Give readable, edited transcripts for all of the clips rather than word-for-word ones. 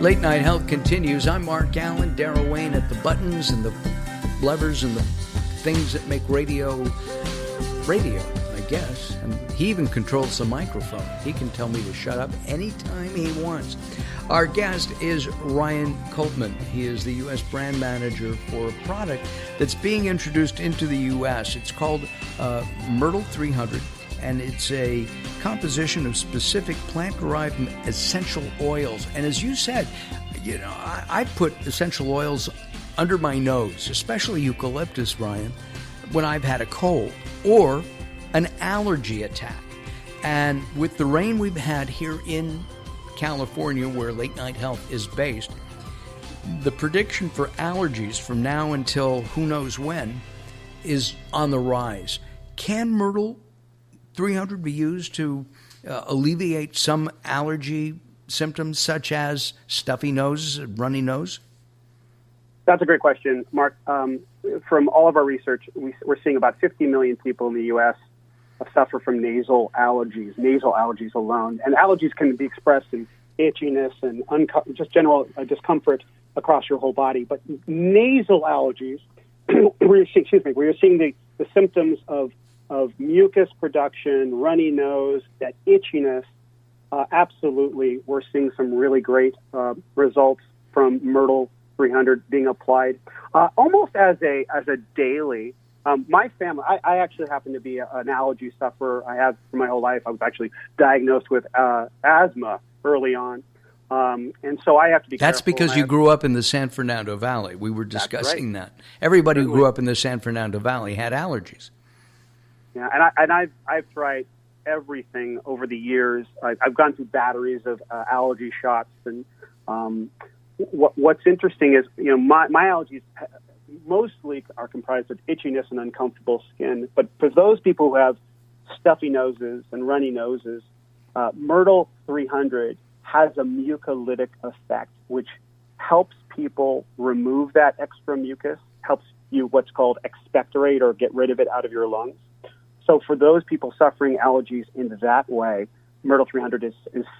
Late Night Health continues. I'm Mark Alyn, Darrell Wayne at the buttons and the levers and the things that make radio, I guess. And he even controls the microphone. He can tell me to shut up anytime he wants. Our guest is Ryan Coltman. He is the U.S. brand manager for a product that's being introduced into the U.S. It's called Myrtle 300, and it's a composition of specific plant-derived essential oils. And as you said, you know, I put essential oils under my nose, especially eucalyptus, Ryan, when I've had a cold or an allergy attack. And with the rain we've had here in California, where Late Night Health is based, the prediction for allergies from now until who knows when is on the rise. Can Myrtle 300 be used to alleviate some allergy symptoms such as stuffy nose, runny nose? That's a great question, Mark. From all of our research, we're seeing about 50 million people in the U.S. suffer from nasal allergies alone. And allergies can be expressed in itchiness and just general discomfort across your whole body. But nasal allergies, where you're seeing the symptoms of mucus production, runny nose, that itchiness, absolutely, we're seeing some really great results from Myrtle 300 being applied almost as a daily. My family, I actually happen to be an allergy sufferer. I have for my whole life. I was actually diagnosed with asthma early on. And so I have to be That's careful. because you grew up in the San Fernando Valley. We were discussing that. Everybody who grew up in the San Fernando Valley had allergies. Yeah, and I've tried everything over the years. I've gone through batteries of allergy shots. And what's interesting is, you know, my allergies mostly are comprised of itchiness and uncomfortable skin. But for those people who have stuffy noses and runny noses, Myrtle 300 has a mucolytic effect, which helps people remove that extra mucus, helps you what's called expectorate or get rid of it out of your lungs. So for those people suffering allergies in that way, Myrtle 300 is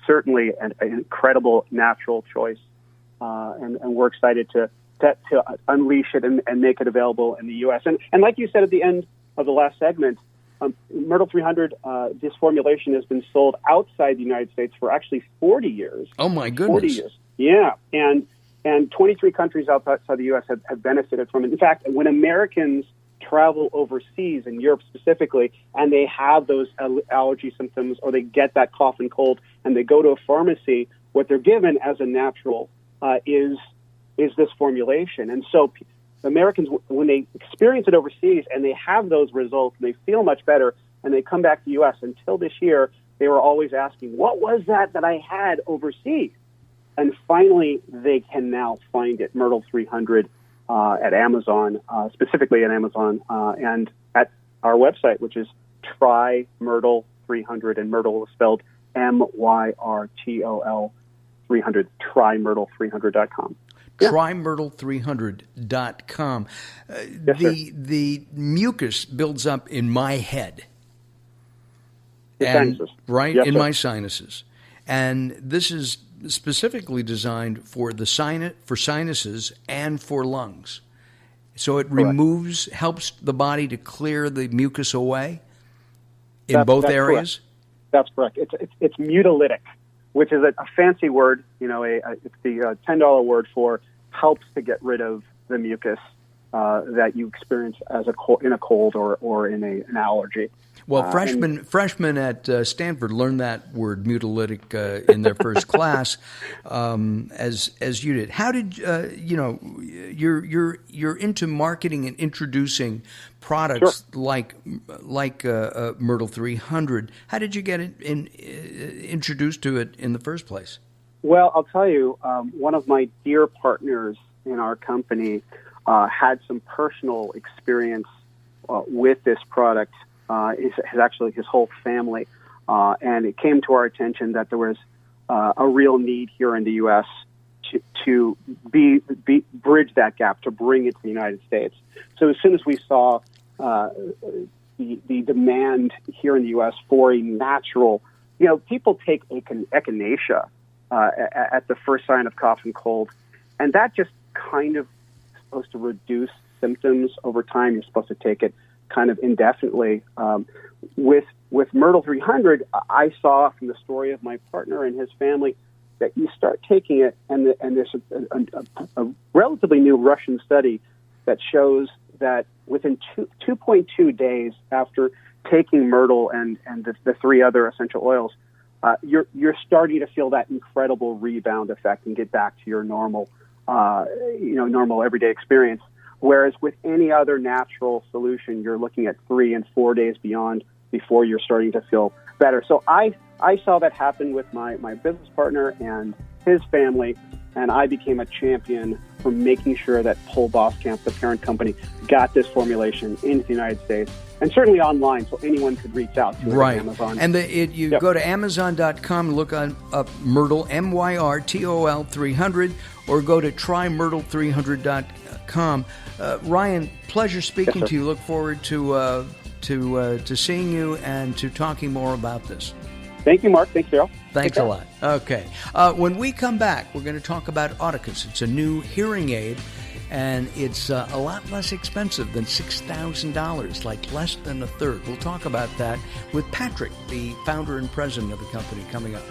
certainly an incredible natural choice. And we're excited to unleash it and make it available in the U.S. And like you said at the end of the last segment, Myrtle 300, this formulation has been sold outside the United States for actually 40 years. Oh, my goodness. 40 years. Yeah. And 23 countries outside the U.S. have benefited from it. In fact, when Americans travel overseas, in Europe specifically, and they have those allergy symptoms or they get that cough and cold and they go to a pharmacy, what they're given as a natural is this formulation. And so Americans, when they experience it overseas and they have those results, and they feel much better, and they come back to the U.S. Until this year, they were always asking, what was that I had overseas? And finally, they can now find it, Myrtle 300, at Amazon, specifically at Amazon, and at our website, which is Try Myrtle 300, and Myrtle is spelled Myrtol 300, trymyrtle300.com. Yeah. Trymyrtle300.com. Yes, the mucus builds up in my head. Sinuses. Right? Yes, in sir. my sinuses. And this is specifically designed for for sinuses and for lungs. So it helps the body to clear the mucus away in both areas? Correct. That's correct. It's mutalytic, which is a fancy word. You know, it's the $10 word for helps to get rid of the mucus that you experience in a cold or in an allergy. Well, freshmen at Stanford learned that word mutalytic in their first class, as you did. How did you're into marketing and introducing products like Myrtle 300? How did you get introduced to it in the first place? Well, I'll tell you, one of my dear partners in our company had some personal experience with this product. His whole family, and it came to our attention that there was a real need here in the U.S. to bridge that gap, to bring it to the United States. So as soon as we saw the demand here in the U.S. for a natural, people take echinacea at the first sign of cough and cold. And that just kind of supposed to reduce symptoms over time. You're supposed to take it kind of indefinitely. With Myrtle 300, I saw from the story of my partner and his family that you start taking it, and there's a relatively new Russian study that shows that within 2.2 days after taking Myrtle and the three other essential oils, you're starting to feel that incredible rebound effect and get back to your normal everyday experience. Whereas with any other natural solution, you're looking at 3 and 4 days before you're starting to feel better. So I saw that happen with my business partner and his family, and I became a champion for making sure that Pol Boskamp, the parent company, got this formulation into the United States, and certainly online, so anyone could reach out to it on Amazon. And you go to Amazon.com and look up Myrtle, Myrtol 300, or go to trymyrtle300.com. Ryan, pleasure speaking to you. Look forward to seeing you and to talking more about this. Thank you, Mark. Thanks, Daryl. Thanks a lot. Okay. When we come back, we're going to talk about Audicus. It's a new hearing aid, and it's a lot less expensive than $6,000, like less than a third. We'll talk about that with Patrick, the founder and president of the company, coming up.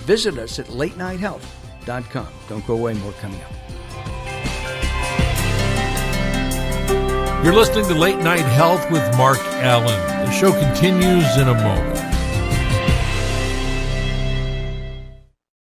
Visit us at latenighthealth.com. Don't go away, more coming up. You're listening to Late Night Health with Mark Alyn. The show continues in a moment.